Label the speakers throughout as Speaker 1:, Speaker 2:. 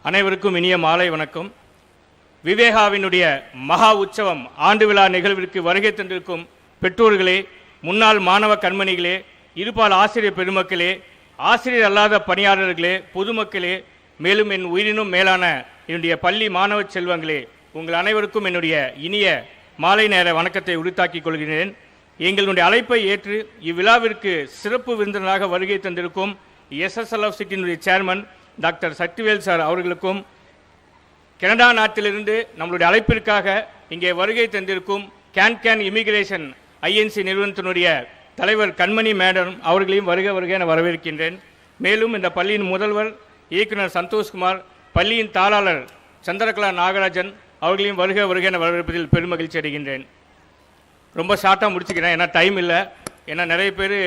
Speaker 1: அனைவருக்கும் இனிய மாலை வணக்கம். விவேகாவினுடைய மகா உற்சவம் ஆண்டு விழா நிகழ்விற்கு வருகை தந்திருக்கும் பெற்றோர்களே, முன்னாள் மாணவ கண்மணிகளே, இருபால் ஆசிரியர் பெருமக்களே, ஆசிரியர் அல்லாத பணியாளர்களே, பொதுமக்களே, மேலும் என் உயிரினும் மேலான என்னுடைய பள்ளி மாணவ செல்வங்களே, உங்கள் அனைவருக்கும் என்னுடைய இனிய மாலை நேர வணக்கத்தை உரித்தாக்கிக் கொள்கிறேன். எங்களுடைய அழைப்பை ஏற்று இவ்விழாவிற்கு சிறப்பு விருந்தினராக வருகை தந்திருக்கும் SSLFCனுடைய சேர்மன் டாக்டர் சக்திவேல் சார் அவர்களுக்கும், கனடா நாட்டிலிருந்து நம்மளுடைய அழைப்பிற்காக இங்கே வருகை தந்திருக்கும் கேன் இமிகிரேஷன் INC நிறுவனத்தினுடைய தலைவர் கண்மணி மேடம் அவர்களையும் வருக என வரவேற்கின்றேன். மேலும் இந்த பள்ளியின் முதல்வர் இயக்குனர் சந்தோஷ்குமார், பள்ளியின் தாளாளர் சந்திரகலா நாகராஜன் அவர்களையும் வருக என வரவேற்பதில் பெருமகிழ்ச்சி அடைகின்றேன். ரொம்ப ஷார்ட்டாக முடிச்சுக்கிறேன், ஏன்னா டைம் இல்லை. ஏன்னா நிறைய பேர்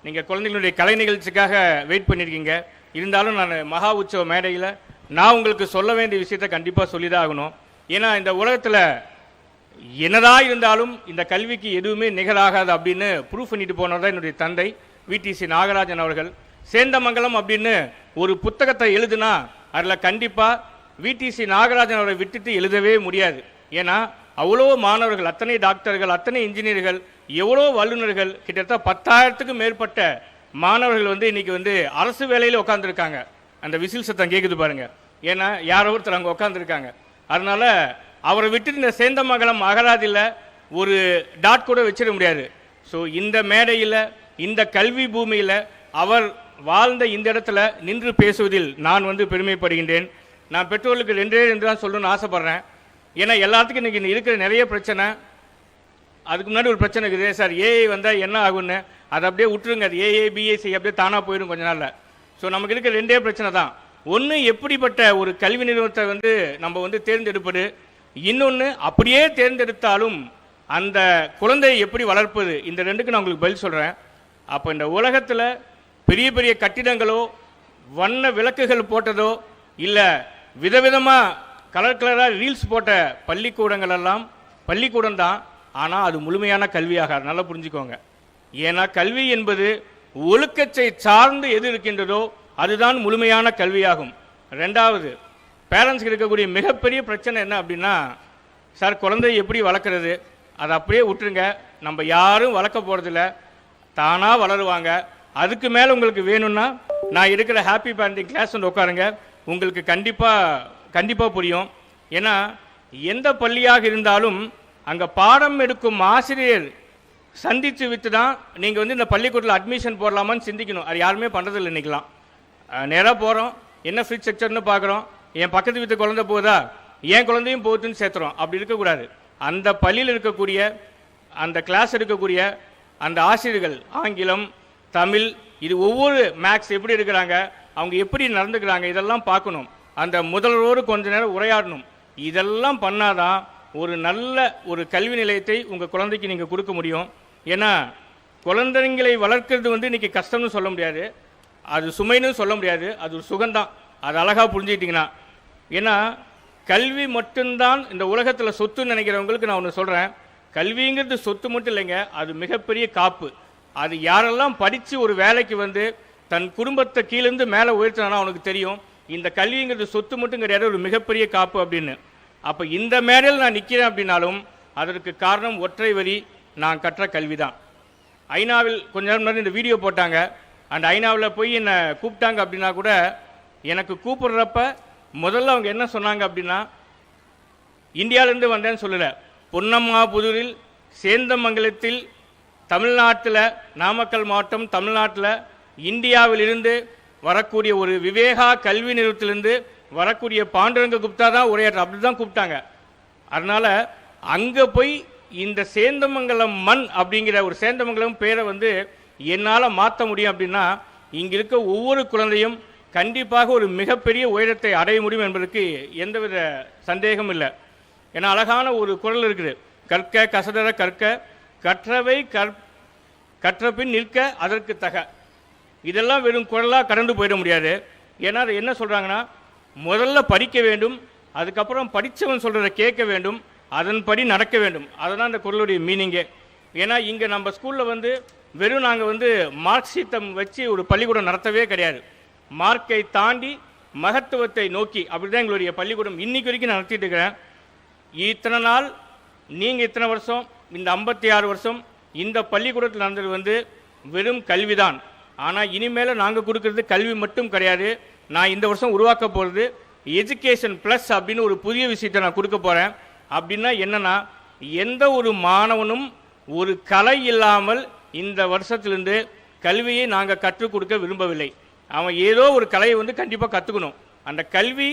Speaker 1: நீங்கள் குழந்தைகளுடைய கலை நிகழ்ச்சிக்காக வெயிட் பண்ணியிருக்கீங்க. இருந்தாலும் நான் மகா உற்சவ மேடையில் நான் உங்களுக்கு சொல்ல வேண்டிய விஷயத்தை கண்டிப்பாக சொல்லி தான் ஆகணும். ஏன்னா இந்த உலகத்தில் என்னதான் இருந்தாலும் இந்த கல்விக்கு எதுவுமே நிகராகாது அப்படின்னு ப்ரூஃப் பண்ணிட்டு போனவர் தான் என்னுடைய தந்தை VTC நாகராஜன் அவர்கள். சேந்தமங்கலம் அப்படின்னு ஒரு புத்தகத்தை எழுதுனா அதில் கண்டிப்பாக VTC நாகராஜன் அவரை விட்டுட்டு எழுதவே முடியாது. ஏன்னா அவ்வளோ மாணவர்கள், அத்தனை டாக்டர்கள், அத்தனை இன்ஜினியர்கள், எவ்வளோ வல்லுநர்கள், கிட்டத்தட்ட 10,000க்கும் மேற்பட்ட மாணவர்கள் இன்னைக்கு அரசு வேலையில் உட்காந்துருக்காங்க. அந்த விசில் சத்தம் கேட்குது பாருங்க. ஏன்னா யாரோ ஒருத்தர் அங்கே உட்காந்துருக்காங்க. அதனால அவரை விட்டுட்டு இந்த சேந்தமங்கலம் அகராதியில் ஒரு டாட் கூட வச்சிட முடியாது. ஸோ இந்த மேடையில், இந்த கல்வி பூமியில் அவர் வாழ்ந்த இந்த இடத்துல நின்று பேசுவதில் நான் பெருமைப்படுகின்றேன். நான் பெற்றோர்களுக்கு ரெண்டு தான் சொல்லணும்னு ஆசைப்பட்றேன். ஏன்னா எல்லாத்துக்கும் இன்றைக்கி இருக்கிற நிறைய பிரச்சனை. அதுக்கு முன்னாடி ஒரு பிரச்சனை இருக்குது, சார் ஏஐ வந்தால் என்ன ஆகுன்னு. அதை அப்படியே விட்டுருங்க, அது ஏஏ பிஎஸ்சி அப்படியே தானாக போயிடும் கொஞ்ச நாளில். ஸோ நமக்கு இருக்கிற ரெண்டே பிரச்சனை தான். ஒன்று, எப்படிப்பட்ட ஒரு கல்வி நிறுவனத்தை நம்ம தேர்ந்தெடுப்பது. இன்னொன்று, அப்படியே தேர்ந்தெடுத்தாலும் அந்த குழந்தையை எப்படி வளர்ப்பது. இந்த ரெண்டுக்கு நான் உங்களுக்கு பதில் சொல்கிறேன். அப்போ இந்த உலகத்தில் பெரிய பெரிய கட்டிடங்களோ, வண்ண விளக்குகள் போட்டதோ, இல்லை விதவிதமாக கலராக ரீல்ஸ் போட்ட பள்ளிக்கூடங்கள் எல்லாம் பள்ளிக்கூடம் தான். ஆனால் அது முழுமையான கல்வியாக நல்லா புரிஞ்சுக்கோங்க. ஏன்னா கல்வி என்பது ஒழுக்கத்தை சார்ந்து எது இருக்கின்றதோ அதுதான் முழுமையான கல்வியாகும். ரெண்டாவது, பேரண்ட்ஸ்க்கு இருக்கக்கூடிய மிகப்பெரிய பிரச்சனை என்ன அப்படின்னா, சார் குழந்தை எப்படி வளர்க்குறது, அதை அப்படியே விட்டுருங்க, நம்ம யாரும் வளர்க்க போகிறதில்ல, தானாக வளருவாங்க. அதுக்கு மேலே உங்களுக்கு வேணும்னா நான் இருக்கிற ஹாப்பி பேரண்டிங் கிளாஸ் உட்காருங்க, உங்களுக்கு கண்டிப்பாக புரியும். ஏன்னா எந்த பள்ளியாக இருந்தாலும் அங்கே பாடம் எடுக்கும் ஆசிரியர் சந்தித்து விட்டு தான் நீங்கள் இந்த பள்ளிக்கூடத்தில் அட்மிஷன் போடலாமான்னு சிந்திக்கணும். அது யாருமே பண்ணுறதில்லை. இன்றைக்கெலாம் நேராக போகிறோம், என்ன ஃப்ரீ ஸ்ட்ரக்சர்னு பார்க்குறோம், என் பக்கத்து வீட்டு குழந்தை போகுதா, என் குழந்தையும் போகுதுன்னு சேர்த்துறோம். அப்படி இருக்கக்கூடாது. அந்த பள்ளியில் இருக்கக்கூடிய, அந்த கிளாஸ் இருக்கக்கூடிய அந்த ஆசிரியர்கள் ஆங்கிலம், தமிழ், இது ஒவ்வொரு மேக்ஸ் எப்படி இருக்கிறாங்க, அவங்க எப்படி நடந்துக்கிறாங்க, இதெல்லாம் பார்க்கணும். அந்த முதல்வரோடு கொஞ்ச நேரம் உரையாடணும். இதெல்லாம் பண்ணாதான் ஒரு நல்ல ஒரு கல்வி நிலையத்தை உங்கள் குழந்தைக்கு நீங்கள் கொடுக்க முடியும். ஏன்னா குழந்தைங்களை வளர்க்குறது இன்றைக்கி கஷ்டம்னு சொல்ல முடியாது, அது சுமைன்னு சொல்ல முடியாது, அது ஒரு சுகம்தான். அது அழகாக புரிஞ்சுக்கிட்டிங்கன்னா. ஏன்னா கல்வி மட்டும்தான் இந்த உலகத்தில் சொத்துன்னு நினைக்கிறவங்களுக்கு நான் ஒன்று சொல்கிறேன். கல்விங்கிறது சொத்து மட்டும் இல்லைங்க, அது மிகப்பெரிய காப்பு. அது யாரெல்லாம் படித்து ஒரு வேலைக்கு தன் குடும்பத்தை கீழேருந்து மேலே உயர்த்தினா அவனுக்கு தெரியும் இந்த கல்விங்கிறது சொத்து மட்டும் கிடையாது, ஒரு மிகப்பெரிய காப்பு அப்படின்னு. அப்போ இந்த மேடையில் நான் நிற்கிறேன் அப்படின்னாலும் அதற்கு காரணம் ஒற்றை வரி, நான் கற்ற கல்வி தான். ஐநாவில் கொஞ்ச நேரம் முன்னாடி இந்த வீடியோ போட்டாங்க. அந்த ஐநாவில் போய் என்னை கூப்பிட்டாங்க அப்படின்னா கூட, எனக்கு கூப்பிடுறப்ப முதல்ல அவங்க என்ன சொன்னாங்க அப்படின்னா, இந்தியாவிலேருந்து வந்தேன்னு சொல்லலை, பொன்னம்மா புதூரில் சேந்தமங்கலத்தில் தமிழ்நாட்டில், நாமக்கல் மாவட்டம் தமிழ்நாட்டில் இந்தியாவிலிருந்து வரக்கூடிய ஒரு விவேகா கல்வி நிறுவனத்திலிருந்து வரக்கூடிய பாண்டுரங்க குப்தா தான் உரையாற்ற, அப்படி தான் கூப்பிட்டாங்க. அதனால் அங்கே போய் இந்த சேந்தமங்கலம் மண் அப்படிங்கிற ஒரு சேந்தமங்கலம் பேரை என்னால் மாற்ற முடியும் அப்படின்னா, இங்கே இருக்க ஒவ்வொரு குழந்தையும் கண்டிப்பாக ஒரு மிகப்பெரிய உயரத்தை அடைய முடியும் என்பதற்கு எந்தவித சந்தேகமும் இல்லை. ஏன்னா அழகான ஒரு குரல் இருக்குது, கற்க கசடர கற்க கற்றவை கற்றபின் நிற்க அதற்கு தக. இதெல்லாம் வெறும் குரலாக கடந்து போயிட முடியாது. ஏன்னா அது என்ன சொல்கிறாங்கன்னா, முதல்ல படிக்க வேண்டும், அதுக்கப்புறம் படித்தவன் சொல்கிறத கேட்க வேண்டும், அதன்படி நடக்க வேண்டும். அதுதான் அந்த குரலுடைய மீனிங்கே. ஏன்னா இங்கே நம்ம ஸ்கூலில் வெறும் நாங்கள் மார்க் ஷீட்டை வச்சு ஒரு பள்ளிக்கூடம் நடத்தவே கிடையாது. மார்க்கை தாண்டி மகத்துவத்தை நோக்கி அப்படி தான் எங்களுடைய பள்ளிக்கூடம் இன்னைக்கு வரைக்கும் நான் நடத்திட்டு இருக்கிறேன். இத்தனை நாள் நீங்கள் இத்தனை வருஷம் இந்த 56 வருஷம் இந்த பள்ளிக்கூடத்தில் நடந்தது வந்து வெறும் கல்விதான். ஆனால் இனிமேல் நாங்கள் கொடுக்கறது கல்வி மட்டும் கிடையாது. நான் இந்த வருஷம் உருவாக்க போகிறது எஜுகேஷன் ப்ளஸ் அப்படின்னு ஒரு புதிய விஷயத்தை நான் கொடுக்க போகிறேன். அப்படின்னா என்னென்னா, எந்த ஒரு மாணவனும் ஒரு கலை இல்லாமல் இந்த வருஷத்துலேருந்து கல்வியை நாங்கள் கற்றுக் கொடுக்க விரும்பவில்லை. அவன் ஏதோ ஒரு கலையை வந்து கண்டிப்பாக கற்றுக்கணும். அந்த கல்வி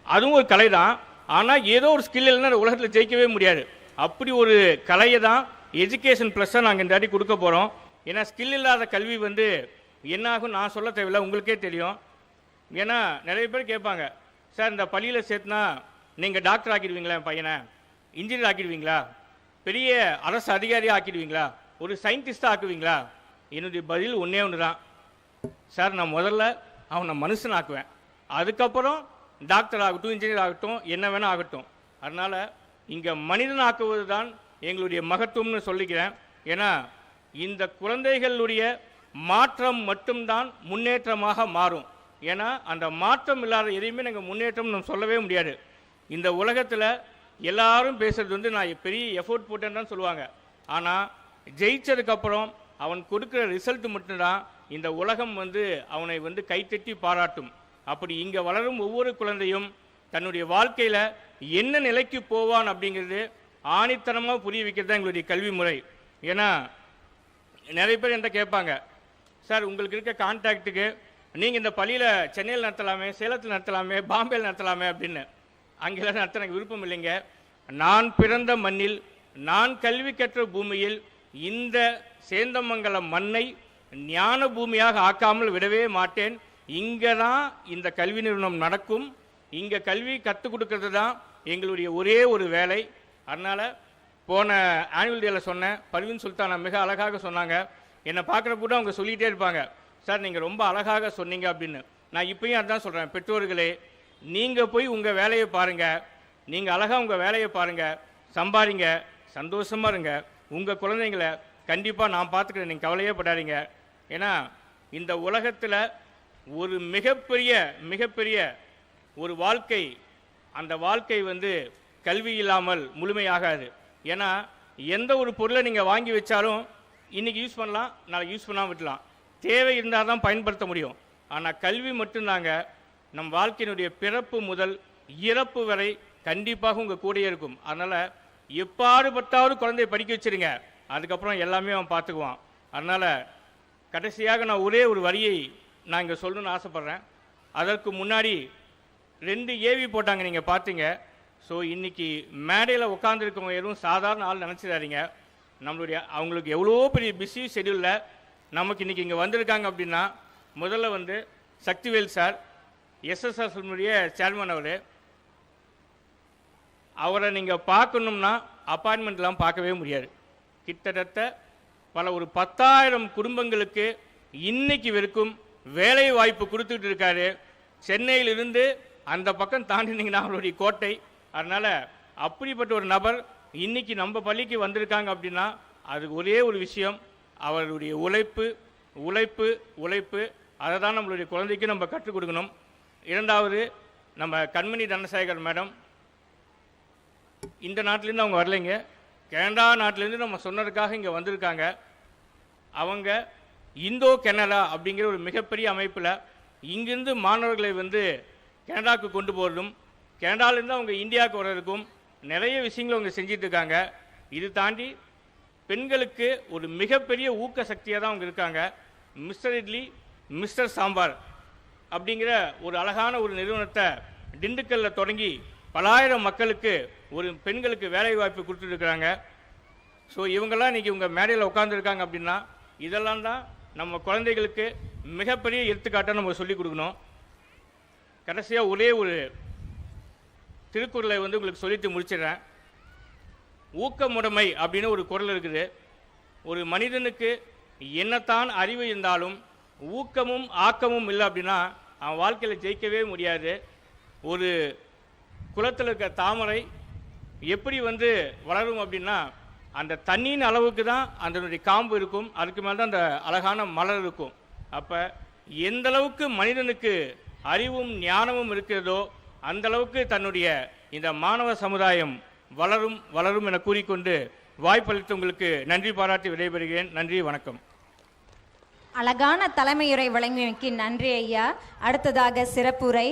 Speaker 1: அதுவும் ஒரு கலை தான். ஆனால் ஏதோ ஒரு ஸ்கில் இல்லைன்னா உலகத்தில் ஜெயிக்கவே முடியாது. அப்படி ஒரு கலையை தான் எஜுகேஷன் ப்ளஸ்ஸாக நாங்கள் இந்த வாட்டி கொடுக்க போகிறோம். ஏன்னா ஸ்கில் இல்லாத கல்வி வந்து என்னாகும் நான் சொல்ல தேவையில்லை, உங்களுக்கே தெரியும். ஏன்னா நிறைய பேர் கேட்பாங்க, சார் இந்த பள்ளியில் சேர்த்துனா நீங்கள் டாக்டர் ஆக்கிடுவீங்களா, என் பையனை இன்ஜினியர் ஆக்கிடுவீங்களா, பெரிய அரசு அதிகாரியாக ஆக்கிடுவீங்களா, ஒரு சயின்டிஸ்டாக ஆக்குவீங்களா? என்னுடைய பதில் ஒன்றே ஒன்று தான், சார் நான் முதல்ல அவனை மனுஷன் ஆக்குவேன், அதுக்கப்புறம் டாக்டர் ஆகட்டும் இன்ஜினியர் ஆகட்டும் என்ன வேணால் ஆகட்டும். அதனால் இங்கே மனிதன் ஆக்குவது தான் எங்களுடைய மகத்துவம்னு சொல்லிக்கிறேன். ஏன்னா இந்த குழந்தைகளுடைய மாற்றம் மட்டும்தான் முன்னேற்றமாக மாறும். ஏன்னா அந்த மாற்றம் இல்லாத எதையுமே நாங்கள் முன்னேற்றம் நம்ம சொல்லவே முடியாது. இந்த உலகத்தில் எல்லாரும் பேசுறது வந்து நான் பெரிய எஃபோர்ட் போட்டேன்னு தான் சொல்லுவாங்க. ஆனால் ஜெயிச்சதுக்கப்புறம் அவன் கொடுக்குற ரிசல்ட் மட்டும்தான் இந்த உலகம் வந்து அவனை வந்து கைத்தட்டி பாராட்டும். அப்படி இங்கே வளரும் ஒவ்வொரு குழந்தையும் தன்னுடைய வாழ்க்கையில் என்ன நிலைக்கு போவான் அப்படிங்கிறது ஆணித்தனமாக புரிய வைக்கிறது தான் எங்களுடைய கல்வி முறை. ஏன்னா நிறைய பேர் என்கிட்ட கேட்பாங்க, சார் உங்களுக்கு இருக்க கான்டாக்டுக்கு நீங்கள் இந்த பள்ளியில் சென்னையில் நடத்தலாமே, சேலத்தில் நடத்தலாமே, பாம்பேயில் நடத்தலாமே அப்படின்னு. அங்கெல்லாம் நடத்த எனக்கு விருப்பம் இல்லைங்க. நான் பிறந்த மண்ணில், நான் கல்வி கற்ற பூமியில் இந்த சேந்தமங்கலம் மண்ணை ஞான பூமியாக ஆக்காமல் விடவே மாட்டேன். இங்கே தான் இந்த கல்வி நிறுவனம் நடக்கும். இங்கே கல்வி கற்றுக் கொடுக்கறது தான் எங்களுடைய ஒரே ஒரு வேலை. அதனால் போன ஆனுவல் டேயில் சொன்னேன், பர்வீன் சுல்தானா மிக அழகாக சொன்னாங்க. என்னை பார்க்குற கூட அவங்க சொல்லிகிட்டே இருப்பாங்க, சார் நீங்கள் ரொம்ப அழகாக சொன்னீங்க அப்படின்னு. நான் இப்பயும் அதுதான் சொல்கிறேன், பெற்றோர்களே நீங்கள் போய் உங்கள் வேலையை பாருங்கள், நீங்கள் அழகாக உங்கள் வேலையை பாருங்கள், சம்பாதிங்க, சந்தோஷமாக இருங்க. உங்கள் குழந்தைங்களை கண்டிப்பாக நான் பார்த்துக்கிறேன், நீங்கள் கவலையே படாதீங்க. ஏன்னா இந்த உலகத்தில் ஒரு மிகப்பெரிய ஒரு வாழ்க்கை, அந்த வாழ்க்கை வந்து கல்வி இல்லாமல் முழுமையாகாது. ஏன்னா எந்த ஒரு பொருளை நீங்கள் வாங்கி வச்சாலும் இன்றைக்கி யூஸ் பண்ணலாம், நாளைக்கு யூஸ் பண்ணாமல் விட்டுலாம். தேவை இருந்தால் தான் பயன்படுத்த முடியும். ஆனால் கல்வி மட்டும்தாங்க நம் வாழ்க்கையினுடைய பிறப்பு முதல் இறப்பு வரை கண்டிப்பாக உங்கள் கூடயே இருக்கும். அதனால் எப்பாடுபட்டாவது குழந்தைய படிக்க வச்சுருங்க, அதுக்கப்புறம் எல்லாமே அவன் பார்த்துக்குவான். அதனால் கடைசியாக நான் ஒரே ஒரு வரியை நான் இங்கே சொல்லணும்னு ஆசைப்பட்றேன். அதற்கு முன்னாடி 2 ஏவி போட்டாங்க, நீங்கள் பார்த்தீங்க. ஸோ இன்றைக்கி மேடையில் உட்காந்துருக்கவங்க எதுவும் சாதாரண ஆள் நினச்சிடாதீங்க. நம்மளுடைய அவங்களுக்கு எவ்வளோ பெரிய பிஸி ஷெடியூலில் நமக்கு இன்றைக்கி இங்கே வந்திருக்காங்க அப்படின்னா, முதல்ல வந்து சக்திவேல் சார், எஸ்எஸ்ஆர்னுடைய சேர்மன், அவரை நீங்கள் பார்க்கணும்னா அப்பாயின்மெண்ட்லாம் பார்க்கவே முடியாது. கிட்டத்தட்ட ஒரு 10,000 குடும்பங்களுக்கு இன்னைக்கு வரைக்கும் வேலை வாய்ப்பு கொடுத்துட்டு இருக்காரு. சென்னையிலிருந்து அந்த பக்கம் தாண்டினீங்கன்னா அவருடைய கோட்டை. அதனால் அப்படிப்பட்ட ஒரு நபர் இன்னைக்கு நம்ம பள்ளிக்கு வந்திருக்காங்க அப்படின்னா அது ஒரே ஒரு விஷயம், அவருடைய உழைப்பு. அதை தான் நம்மளுடைய குழந்தைக்கு நம்ம கற்றுக் கொடுக்கணும். இரண்டாவது, நம்ம கண்மணி தனசேகர் மேடம் இந்த நாட்டிலேருந்து அவங்க வரலைங்க, கனடா நாட்டிலேருந்து நம்ம சொன்னதுக்காக இங்கே வந்திருக்காங்க. அவங்க இந்தோ கனடா அப்படிங்கிற ஒரு மிகப்பெரிய அமைப்பில் இங்கிருந்து மாணவர்களை வந்து கனடாவுக்கு கொண்டு போகிறதும், கனடாவிலேருந்து அவங்க இந்தியாவுக்கு வர்றதுக்கும் நிறைய விஷயங்களை அவங்க செஞ்சிட்ருக்காங்க. இது தாண்டி பெண்களுக்கு ஒரு மிகப்பெரிய ஊக்க சக்தியாக தான் அவங்க இருக்காங்க. மிஸ்டர் இட்லி மிஸ்டர் சாம்பார் அப்படிங்கிற ஒரு அழகான ஒரு நிறுவனத்தை திண்டுக்கல்லில் தொடங்கி பலாயிரம் மக்களுக்கு ஒரு பெண்களுக்கு வேலை வாய்ப்பு கொடுத்துருக்குறாங்க. ஸோ இவங்கெல்லாம் இன்றைக்கி உங்கள் மேடையில் உட்காந்துருக்காங்க அப்படின்னா இதெல்லாம் தான் நம்ம குழந்தைகளுக்கு மிகப்பெரிய எடுத்துக்காட்டாக நம்ம சொல்லிக் கொடுக்கணும். கடைசியாக ஒரே ஒரு திருக்குறளை வந்து உங்களுக்கு சொல்லிட்டு முடிச்சிடுறேன். ஊக்கமுடைமை அப்படின்னு ஒரு குறள் இருக்குது. ஒரு மனிதனுக்கு என்னத்தான் அறிவு இருந்தாலும் ஊக்கமும் ஆக்கமும் இல்லை அப்படின்னா அவன் வாழ்க்கையில் ஜெயிக்கவே முடியாது. ஒரு குளத்தில் இருக்க தாமரை எப்படி வந்து வளரும் அப்படின்னா அந்த தண்ணியின் அளவுக்கு தான் அதனுடைய காம்பு இருக்கும், அதுக்கு மேலே தான் அந்த அழகான மலர் இருக்கும். அப்போ எந்த அளவுக்கு மனிதனுக்கு அறிவும் ஞானமும் இருக்கிறதோ அந்த அளவுக்கு தன்னுடைய இந்த மாணவ சமுதாயம் வளரும் வளரும் என கூறிக்கொண்டு வாய்ப்பளித்து உங்களுக்கு நன்றி பாராட்டி விடைபெறுகிறேன். நன்றி, வணக்கம்.
Speaker 2: அழகான தலைமையுரை வழங்கியமைக்கு நன்றி ஐயா. அடுத்ததாக சிறப்புரை